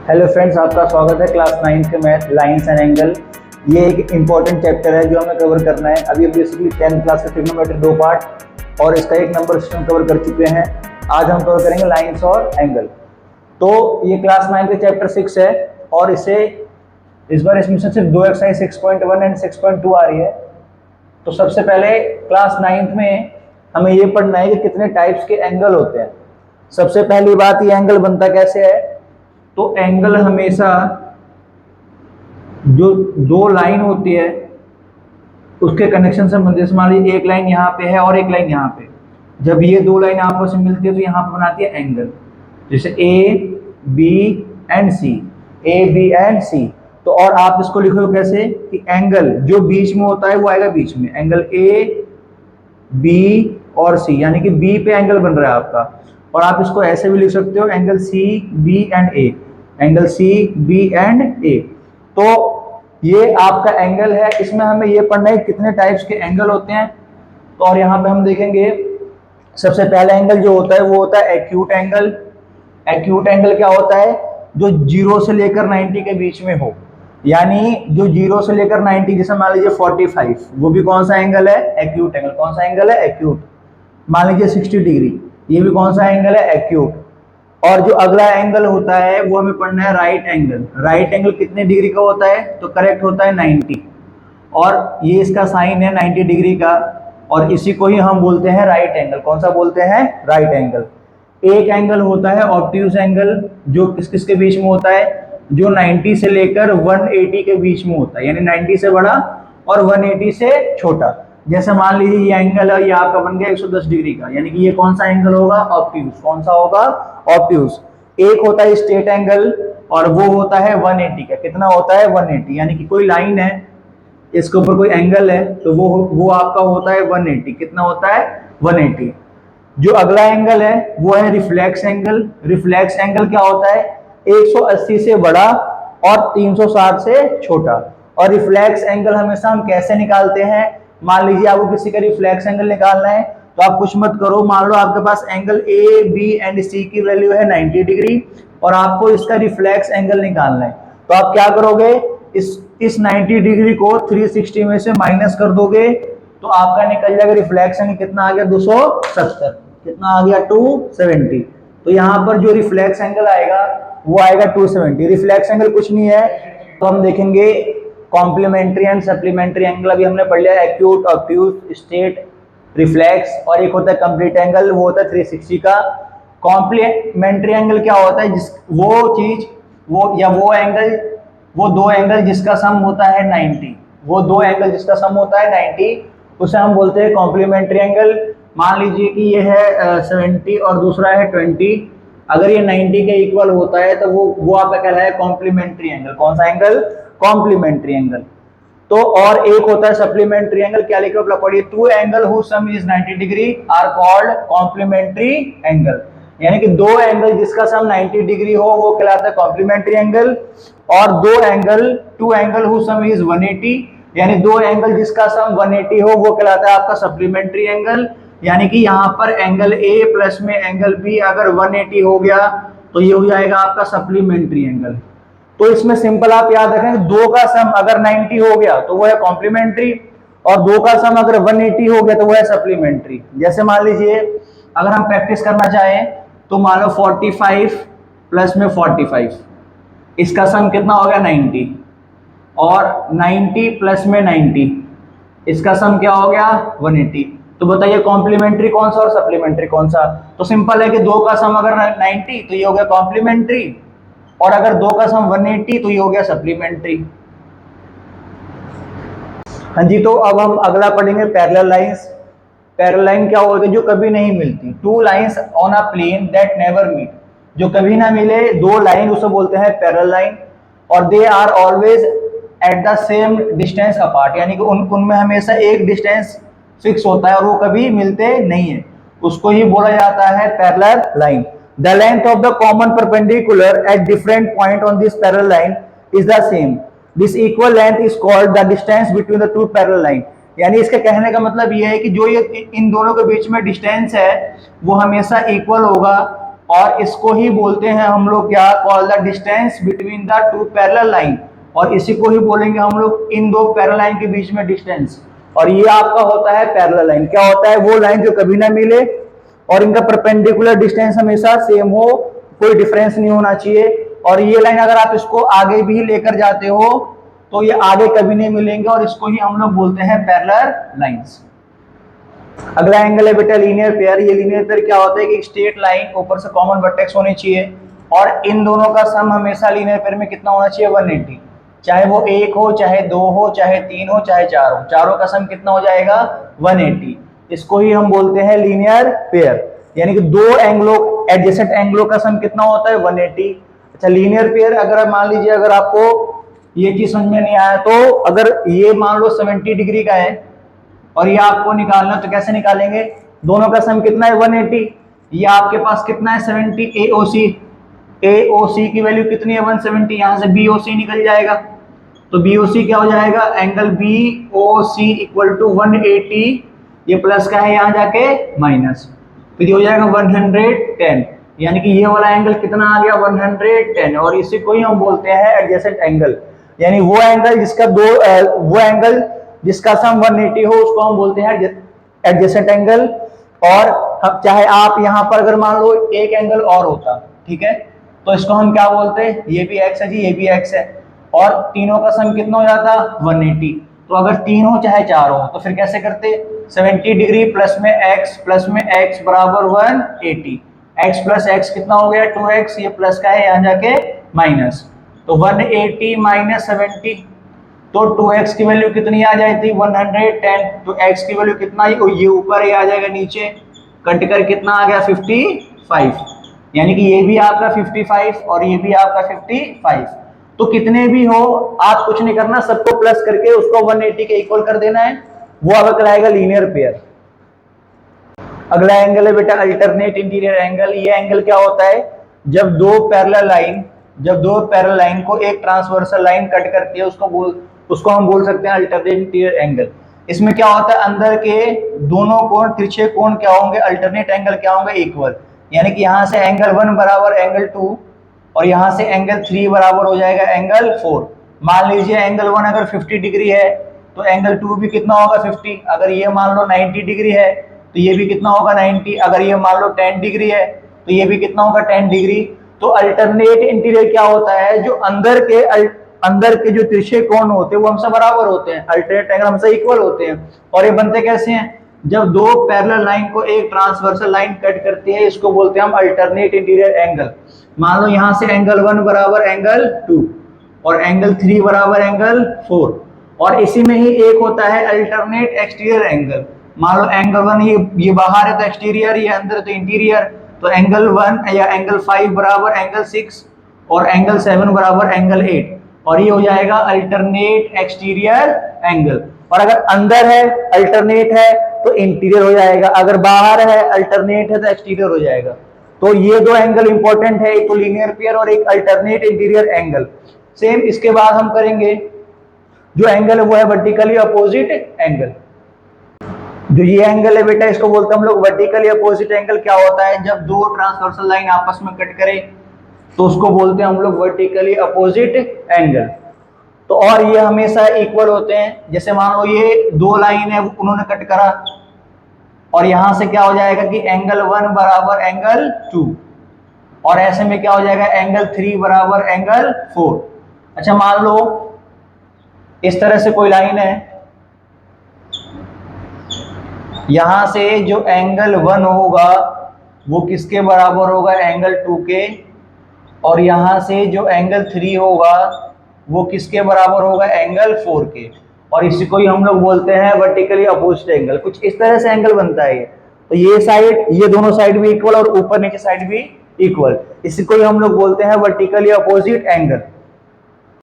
Hello friends, आपका स्वागत है क्लास 9 के मैथ लाइंस एंड एंगल। ये एक इम्पॉर्टेंट चैप्टर है जो हमें कवर करना है। अभी हम बेसिकली 10th क्लास का ट्रिग्नोमेट्री 2 पार्ट और इसका एक नंबर सिस्टम कवर कर चुके हैं। आज हम कवर करेंगे लाइंस और एंगल। तो ये क्लास 9 के चैप्टर 6 है और इस बार इसमें से सिर्फ 2 एक्सरसाइज 6.1 एंड 6.2 आ रही है। तो सबसे पहले क्लास 9th में हमें ये पढ़ना है कि कितने टाइप्स के एंगल होते हैं। सबसे पहली बात, ये एंगल बनता कैसे है। तो एंगल हमेशा जो दो लाइन होती है उसके कनेक्शन से बनती है। जैसे मान लीजिए एक लाइन यहाँ पे है और एक लाइन यहाँ पे, जब ये दो लाइन आपस में मिलती है तो यहाँ पे बनाती है एंगल। जैसे A B and C, A B and C. तो और आप इसको लिखो कैसे कि एंगल जो बीच में होता है वो आएगा बीच में, एंगल ए बी और सी, यानी कि बी पे एंगल बन रहा है आपका। और आप इसको ऐसे भी लिख सकते हो, angle C B and A, angle C B and A. तो ये आपका एंगल है। इसमें हमें ये पढ़ना है कितने टाइप्स के एंगल होते हैं। तो और यहाँ पे हम देखेंगे सबसे पहला एंगल जो होता है वो होता है एक्यूट एंगल। एक्यूट एंगल क्या होता है? जो 0 से लेकर 90 के बीच में हो, यानी जो 0 से लेकर 90, जैसे मान लीजिए 45, वो भी कौन सा एंगल है? Acute angle. कौन सा एंगल है? एक्यूट। मान लीजिए 60 डिग्री, ये भी कौन सा एंगल है? एक्यूट। और जो अगला एंगल होता है वो हमें पढ़ना है राइट एंगल। राइट एंगल कितने डिग्री का होता है? तो करेक्ट होता है 90, और ये इसका साइन है 90 डिग्री का, और इसी को ही हम बोलते हैं राइट एंगल। कौन सा बोलते हैं? Right angle. एक एंगल होता है ऑब्ट्यूज एंगल, जो किस किस के बीच में होता है? जो 90 से लेकर 180 के बीच में होता है, यानी 90 से बड़ा और 180 से छोटा। जैसे मान लीजिए ये एंगल है, ये आपका बन गया 110 डिग्री का, यानी कि ये कौन सा एंगल होगा? ऑब्ट्यूज। कौन सा होगा? ऑब्ट्यूज। एक होता है स्ट्रेट एंगल और वो होता है 180 का। कितना होता है? 180। यानी कि कोई लाइन है, इसके ऊपर कोई एंगल है, तो वो आपका होता है 180। कितना होता है? 180। जो अगला एंगल है वो है रिफ्लेक्स एंगल। रिफ्लेक्स एंगल क्या होता है? 180 से बड़ा और 360 से छोटा। और रिफ्लेक्स एंगल हमेशा हम कैसे निकालते हैं? मान लीजिए आपको किसी का रिफ्लेक्स एंगल निकालना है, तो आप कुछ मत करो, मान लो आपके पास एंगल ए बी एंड सी की वैल्यू है 90 डिग्री और आपको इसका रिफ्लेक्स एंगल निकालना है। तो आप क्या करोगे? इस 90 डिग्री को 360 में से माइनस कर दोगे तो आपका निकल जाएगा रिफ्लेक्स एंगल। कितना आ गया? 270। कितना आ गया? 270। तो यहाँ पर जो रिफ्लेक्स एंगल आएगा वो आएगा 270। रिफ्लेक्स एंगल कुछ नहीं है, तो हम देखेंगे कॉम्प्लीमेंट्री एंड सप्लीमेंट्री एंगल। अभी हमने पढ़ लिया एक्यूट, ऑब्ट्यूज, स्ट्रेट, रिफ्लेक्स, और एक होता है कंप्लीट एंगल, वो होता है 360 का। कॉम्प्लीमेंट्री एंगल क्या होता है? वो दो एंगल जिसका सम होता है 90। वो दो एंगल जिसका सम होता है 90, उसे हम बोलते हैं कॉम्प्लीमेंट्री एंगल। मान लीजिए कि ये है 70 और दूसरा है 20। अगर ये 90 के इक्वल होता है तो वो आपका कहलाएगा कॉम्प्लीमेंट्री एंगल। कौन सा एंगल? Complementary angle. तो और एक होता है सप्लीमेंट्री एंगल। क्या लिखे हो? पढ़िए, two angle whose sum is 90 degree are called complementary angle. यानी कि दो एंगल जिसका सम 90 डिग्री हो वो कहलाता है कॉम्प्लीमेंट्री एंगल। और two angle whose sum is 180, यानी दो एंगल जिसका सम 180 हो वो कहलाता है आपका सप्लीमेंट्री एंगल। यानी कि यहाँ पर एंगल ए प्लस में एंगल बी अगर 180 हो गया तो ये हो जाएगा आपका सप्लीमेंट्री एंगल। तो इसमें सिंपल आप याद रखें, दो का सम अगर 90 हो गया तो वो है कॉम्प्लीमेंट्री, और दो का सम अगर 180 हो गया तो वो है सप्लीमेंट्री। जैसे मान लीजिए अगर हम प्रैक्टिस करना चाहें तो मान लो 45 प्लस में 45, इसका सम कितना हो गया? 90, और 90 प्लस में 90, इसका सम क्या हो गया? 180। तो बताइए कॉम्प्लीमेंट्री कौन सा और सप्लीमेंट्री कौन सा? तो सिंपल है कि दो का सम अगर 90 तो ये हो गया कॉम्प्लीमेंट्री, और अगर दो का सम 180 तो ये हो गया सप्लीमेंट्री। हाँ जी, तो अब हम अगला पढ़ेंगे पैरेलल लाइंस। पैरेलल लाइन क्या होती है? जो कभी नहीं मिलती। Two lines on a plane that never meet, जो कभी ना मिले दो लाइन, उसे बोलते हैं पैरेलल लाइन। और they are always at the same distance apart, यानी कि उनमें हमेशा एक डिस्टेंस फिक्स होता है और वो कभी मिलते नहीं है, उसको ही बोला जाता है parallel line. The length of the common perpendicular at different point on this parallel line is the same. This equal length is called the distance between the two parallel line. यानी इसके कहने का मतलब ये है कि जो ये इन दोनों के बीच में डिस्टेंस है वो हमेशा इक्वल होगा और इसको ही बोलते हैं हम लोग क्या, call the distance between the two parallel line, और इसी को ही बोलेंगे हम लोग इन दो पैरेलल लाइन के बीच में डिस्टेंस। और ये आपका होता है पैरेलल लाइन। क्या होता है, वो लाइन जो कभी ना मिले और इनका परपेंडिकुलर डिस्टेंस हमेशा सेम हो, कोई डिफरेंस नहीं होना चाहिए। और ये लाइन अगर आप इसको आगे भी लेकर जाते हो तो ये आगे कभी नहीं मिलेंगे, और इसको ही हम लोग बोलते हैं पैरेलल लाइंस। अगला एंगल है बेटा लीनियर पेयर। ये लीनियर पेयर क्या होता है कि स्ट्रेट लाइन ऊपर से कॉमन वर्टेक्स होनी चाहिए, और इन दोनों का सम हमेशा लीनियर पेयर में कितना होना चाहिए, 180। चाहे वो 1 हो, चाहे 2 हो, चाहे 3 हो, चाहे 4 हो, चारों का सम कितना हो जाएगा, 180। इसको ही हम बोलते हैं लीनियर पेयर। यानी कि दो एंगलों, एडजेसेंट एंगलों का सम कितना होता है, 180। अच्छा, लीनियर पेयर अगर मान लीजिए अगर आपको ये चीज समझ में नहीं आया तो अगर ये मान लो 70 डिग्री का है और ये आपको निकालना, तो कैसे निकालेंगे, दोनों का सम कितना है, 180। ये आपके पास कितना है, 70। AOC की वैल्यू कितनी है, 170। यहां से BOC निकल जाएगा, तो BOC क्या हो जाएगा, एंगल BOC इक्वल टू 180। ये प्लस का है यहाँ जाके माइनस, फिर ये हो जाएगा 110। यानी कि ये वाला एंगल कितना आ गया, 110। और इसी को ही हम बोलते हैं एडजेसेंट एंगल। यानी वो एंगल जिसका सम 180 हो उसको हम बोलते हैं एडजेसेंट एंगल। और चाहे आप यहाँ पर अगर मान लो एक एंगल और होता, ठीक है, तो इसको हम क्या बोलते हैं, ये भी x है जी, ये भी x है, और तीनों का सम कितना हो जाता, 180। तो अगर 3 हो चाहे 4 हो तो फिर कैसे करते, 70 डिग्री प्लस में x बराबर 180। x प्लस x कितना हो गया, 2x। ये प्लस का है यहाँ जाके माइनस, तो 180 माइनस 70, तो 2x की वैल्यू कितनी आ जाती, 110। तो x की वैल्यू कितना, ये ऊपर ही आ जाएगा, नीचे कट कर कितना आ गया, 55। यानी कि ये भी आपका 55 और ये भी आपका 55। तो कितने भी हो आप कुछ नहीं करना, सबको प्लस करके उसको 180 के इक्वल कर देना है, वो आपका कहलाएगा लीनियर पेयर। अगला एंगल है बेटा अल्टरनेट इंटीरियर एंगल। ये एंगल क्या होता है, जब दो पैरेलल लाइन को एक ट्रांसवर्सल लाइन कट करती है, उसको हम बोल सकते हैं अल्टरनेट इंटीरियर एंगल। इसमें क्या होता है, अंदर के दोनों कोण, तिरछे कोण क्या होंगे, अल्टरनेट एंगल क्या होंगे, इक्वल। यानी कि यहाँ से एंगल 1 बराबर एंगल 2 और यहाँ से एंगल 3 बराबर हो जाएगा एंगल 4। मान लीजिए एंगल 1 अगर 50 डिग्री है तो एंगल 2 भी कितना होगा, 50। अगर ये मान लो 90 डिग्री है तो ये भी कितना होगा, 90। अगर ये मान लो 10 डिग्री है तो ये भी कितना होगा, 10 डिग्री। तो अल्टरनेट इंटीरियर क्या होता है, जो अंदर के जो तिरछे कोण होते हैं वो हमसे बराबर होते हैं, अल्टरनेट एंगल हमसे इक्वल होते हैं। और ये बनते कैसे हैं, जब दो पैरेलल लाइन को एक ट्रांसवर्सल लाइन कट करती है, इसको बोलते हैं हम अल्टरनेट इंटीरियर एंगल। मान लो यहाँ से एंगल 1 बराबर एंगल 2 और एंगल 3 बराबर एंगल 4, और इसी में ही एक होता है अल्टरनेट एक्सटीरियर एंगल। मान लो एंगल 1 ये बाहर है तो एक्सटीरियर, ये अंदर है तो इंटीरियर। तो एंगल 1 या एंगल 5 बराबर एंगल 6 और एंगल 7 बराबर एंगल 8, और ये हो जाएगा अल्टरनेट एक्सटीरियर एंगल। और अगर अंदर है अल्टरनेट है तो इंटीरियर हो जाएगा, अगर बाहर है अल्टरनेट है तो एक्सटीरियर हो जाएगा। तो ये दो एंगल इंपॉर्टेंट है, एक तो लीनियर पेयर और एक अल्टरनेट इंटीरियर एंगल। सेम इसके बाद हम करेंगे जो एंगल है वो है वर्टिकली अपोजिट एंगल। जो ये एंगल है बेटा इसको बोलते हैं हम लोग वर्टिकली अपोजिट एंगल। क्या होता है, जब दो ट्रांसवर्सल लाइन आपस में कट करे तो उसको बोलते हैं हम लोग वर्टिकली अपोजिट एंगल। तो और ये हमेशा इक्वल होते हैं। जैसे मान लो ये दो लाइन है उन्होंने कट करा, और यहां से क्या हो जाएगा कि एंगल 1 बराबर एंगल 2, और ऐसे में क्या हो जाएगा एंगल 3 बराबर एंगल 4। अच्छा, मान लो इस तरह से कोई लाइन है, यहां से जो एंगल 1 होगा वो किसके बराबर होगा, एंगल 2 के, और यहां से जो एंगल 3 होगा वो किसके बराबर होगा, एंगल 4 के। और इसी को ही हम लोग बोलते हैं वर्टिकली अपोजिट एंगल। कुछ इस तरह से एंगल बनता है। तो ये साइड, ये दोनों साइड भी इक्वल और ऊपर नीचे साइड भी इक्वल, इसी को ही हम लोग बोलते हैं वर्टिकली अपोजिट एंगल।